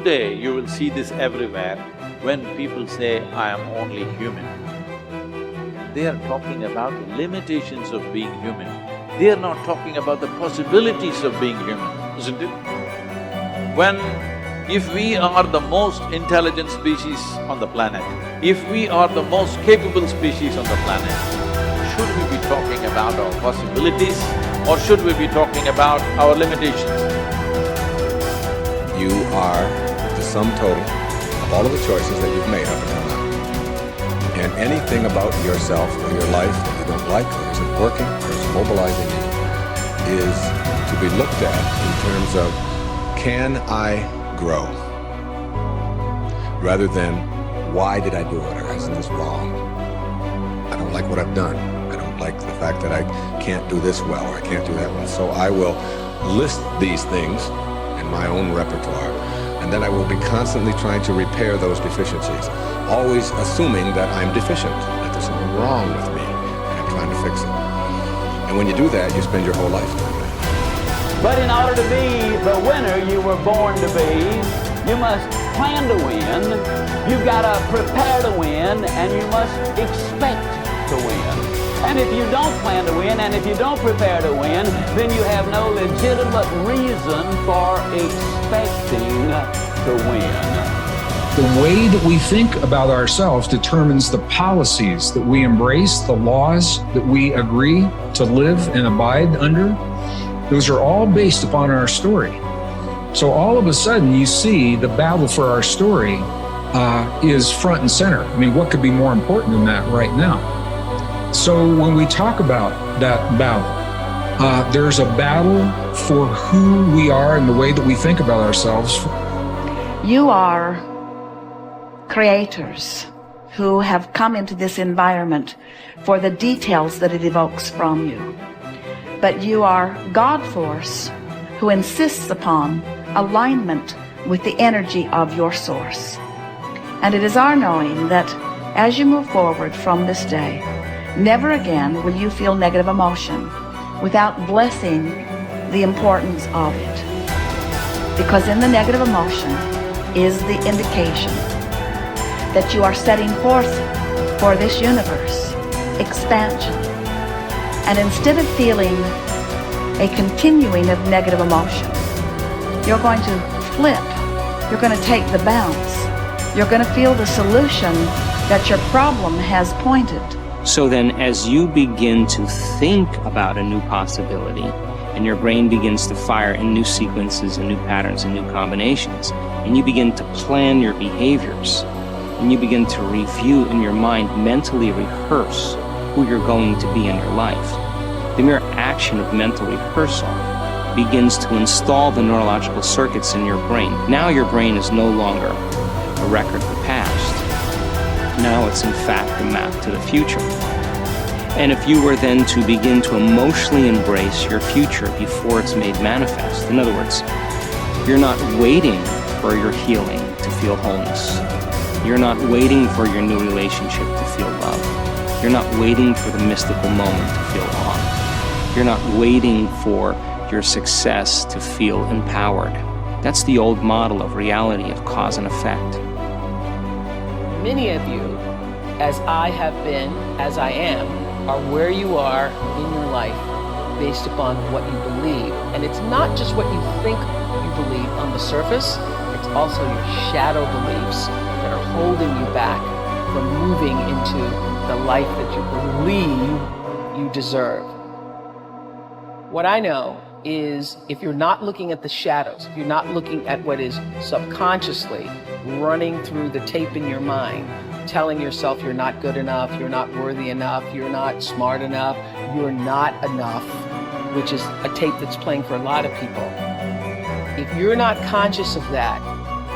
Today you will see this everywhere when people say, I am only human. They are talking about the limitations of being human. They are not talking about the possibilities of being human, isn't it? If we are the most intelligent species on the planet, if we are the most capable species on the planet, should we be talking about our possibilities or should we be talking about our limitations? You are the sum total of all of the choices that you've made up until now. And anything about yourself or your life that you don't like or isn't working or is mobilizing you is to be looked at in terms of, can I grow? Rather than, why did I do it, or isn't this wrong? I don't like what I've done. I don't like the fact that I can't do this well or I can't do that well. So I will list these things in my own repertoire, and then I will be constantly trying to repair those deficiencies, always assuming that I'm deficient, that there's something wrong with me, and I'm trying to fix it. And when you do that, you spend your whole life doing that. But in order to be the winner you were born to be, you must plan to win, you've got to prepare to win, and you must expect to win. And if you don't plan to win, and if you don't prepare to win, then you have no legitimate reason for expecting to win. The way that we think about ourselves determines the policies that we embrace, the laws that we agree to live and abide under. Those are all based upon our story. So all of a sudden you see the battle for our story is front and center. I mean, what could be more important than that right now? So when we talk about that battle, there's a battle for who we are and the way that we think about ourselves. You are creators who have come into this environment for the details that it evokes from you. But you are God force who insists upon alignment with the energy of your source. And it is our knowing that as you move forward from this day, never again will you feel negative emotion without blessing the importance of it. Because in the negative emotion is the indication that you are setting forth for this universe expansion. And instead of feeling a continuing of negative emotion, you're going to flip. You're going to take the bounce. You're going to feel the solution that your problem has pointed. So then as you begin to think about a new possibility, and your brain begins to fire in new sequences and new patterns and new combinations, and you begin to plan your behaviors, and you begin to review in your mind, mentally rehearse who you're going to be in your life. The mere action of mental rehearsal begins to install the neurological circuits in your brain. Now your brain is no longer a record of the past. Now it's in fact a map to the future. And if you were then to begin to emotionally embrace your future before it's made manifest, in other words, you're not waiting for your healing to feel wholeness. You're not waiting for your new relationship to feel love. You're not waiting for the mystical moment to feel awe. You're not waiting for your success to feel empowered. That's the old model of reality, of cause and effect. Many of you, as I have been, as I am, are where you are in your life based upon what you believe. And it's not just what you think you believe on the surface, it's also your shadow beliefs that are holding you back from moving into the life that you believe you deserve. What I know is if you're not looking at the shadows, if you're not looking at what is subconsciously running through the tape in your mind, telling yourself you're not good enough, you're not worthy enough, you're not smart enough, you're not enough, which is a tape that's playing for a lot of people. If you're not conscious of that,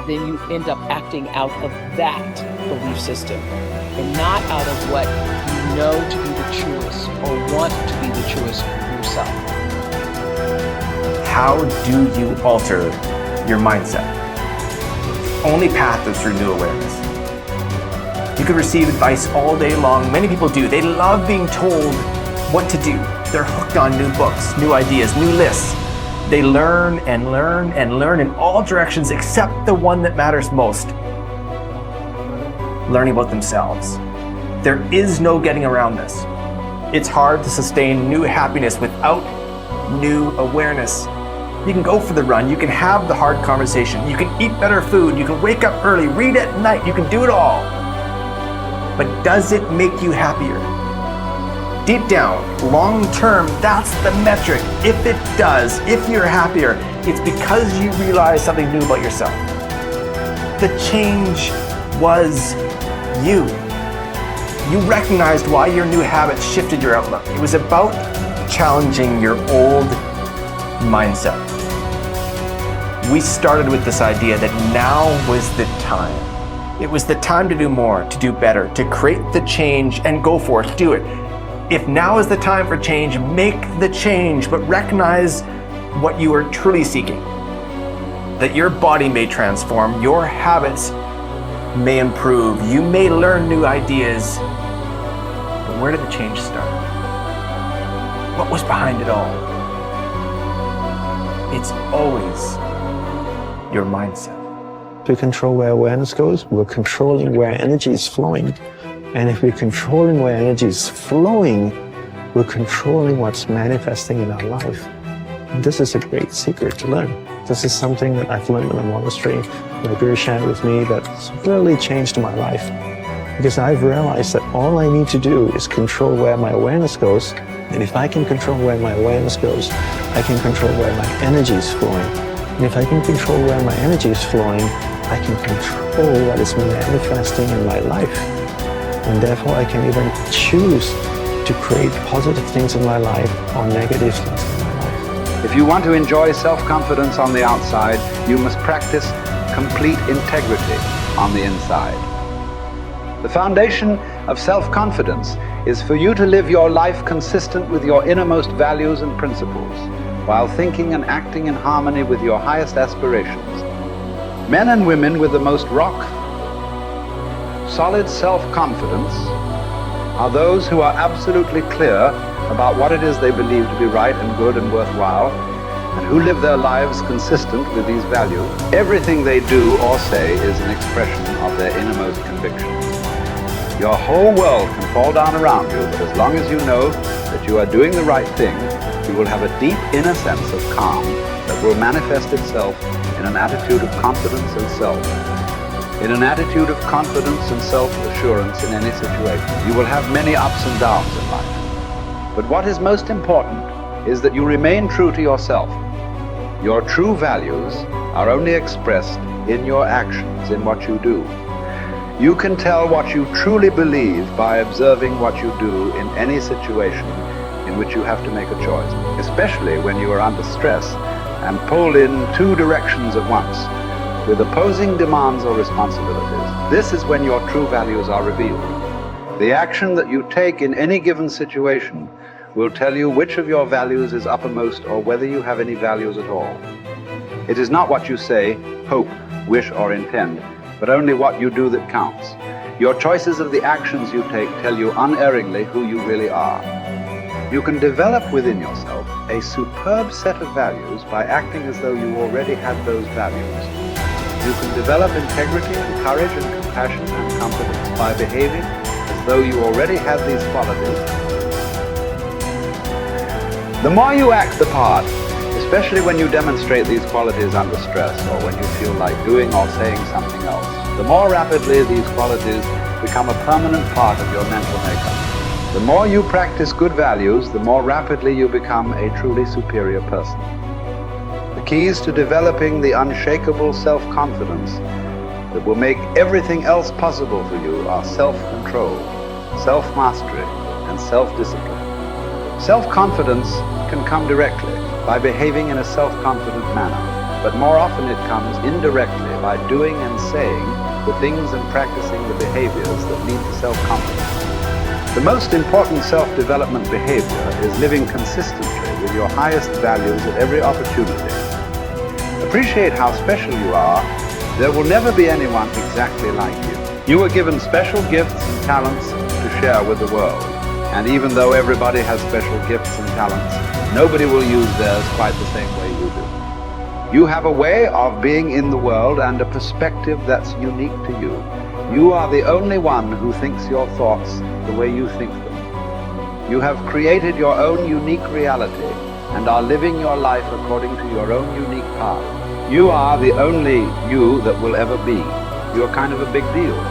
then you end up acting out of that belief system and not out of what you know to be the truest or want to be the truest for yourself. How do you alter your mindset? The only path is through new awareness. You can receive advice all day long. Many people do. They love being told what to do. They're hooked on new books, new ideas, new lists. They learn and learn and learn in all directions except the one that matters most. Learning about themselves. There is no getting around this. It's hard to sustain new happiness without new awareness. You can go for the run, you can have the hard conversation, you can eat better food, you can wake up early, read at night, you can do it all. But does it make you happier? Deep down, long term, that's the metric. If it does, if you're happier, it's because you realize something new about yourself. The change was you. You recognized why your new habits shifted your outlook. It was about challenging your old mindset. We started with this idea that now was the time. It was the time to do more, to do better, to create the change and go for it, do it. If now is the time for change, make the change, but recognize what you are truly seeking. That your body may transform, your habits may improve, you may learn new ideas, but where did the change start? What was behind it all? It's always your mindset. To control where awareness goes, we're controlling where energy is flowing. And if we're controlling where energy is flowing, we're controlling what's manifesting in our life. And this is a great secret to learn. This is something that I've learned in the monastery. My guru shared with me that's really changed my life. Because I've realized that all I need to do is control where my awareness goes. And if I can control where my awareness goes, I can control where my energy is flowing. And if I can control where my energy is flowing, I can control what is manifesting in my life. And therefore I can even choose to create positive things in my life or negative things in my life. If you want to enjoy self-confidence on the outside, you must practice complete integrity on the inside. The foundation of self-confidence is for you to live your life consistent with your innermost values and principles, while thinking and acting in harmony with your highest aspirations. Men and women with the most solid self-confidence are those who are absolutely clear about what it is they believe to be right and good and worthwhile, and who live their lives consistent with these values. Everything they do or say is an expression of their innermost convictions. Your whole world can fall down around you, but as long as you know that you are doing the right thing, you will have a deep inner sense of calm that will manifest itself in an attitude of confidence and self. In an attitude of confidence and self-assurance in any situation. You will have many ups and downs in life. But what is most important is that you remain true to yourself. Your true values are only expressed in your actions, in what you do. You can tell what you truly believe by observing what you do in any situation in which you have to make a choice, especially when you are under stress and pulled in two directions at once, with opposing demands or responsibilities. This is when your true values are revealed. The action that you take in any given situation will tell you which of your values is uppermost or whether you have any values at all. It is not what you say, hope, wish, or intend, but only what you do that counts. Your choices of the actions you take tell you unerringly who you really are. You can develop within yourself a superb set of values by acting as though you already had those values. You can develop integrity and courage and compassion and confidence by behaving as though you already had these qualities. The more you act the part, especially when you demonstrate these qualities under stress or when you feel like doing or saying something else, the more rapidly these qualities become a permanent part of your mental makeup. The more you practice good values, the more rapidly you become a truly superior person. The keys to developing the unshakable self-confidence that will make everything else possible for you are self-control, self-mastery, and self-discipline. Self-confidence can come directly by behaving in a self-confident manner, but more often it comes indirectly by doing and saying the things and practicing the behaviors that lead to self-confidence. The most important self-development behavior is living consistently with your highest values at every opportunity. Appreciate how special you are. There will never be anyone exactly like you. You were given special gifts and talents to share with the world. And even though everybody has special gifts and talents, Nobody will use theirs quite the same way you do. You have a way of being in the world and a perspective that's unique to you. You are the only one who thinks your thoughts the way you think them. You have created your own unique reality and are living your life according to your own unique path. You are the only you that will ever be. You're kind of a big deal.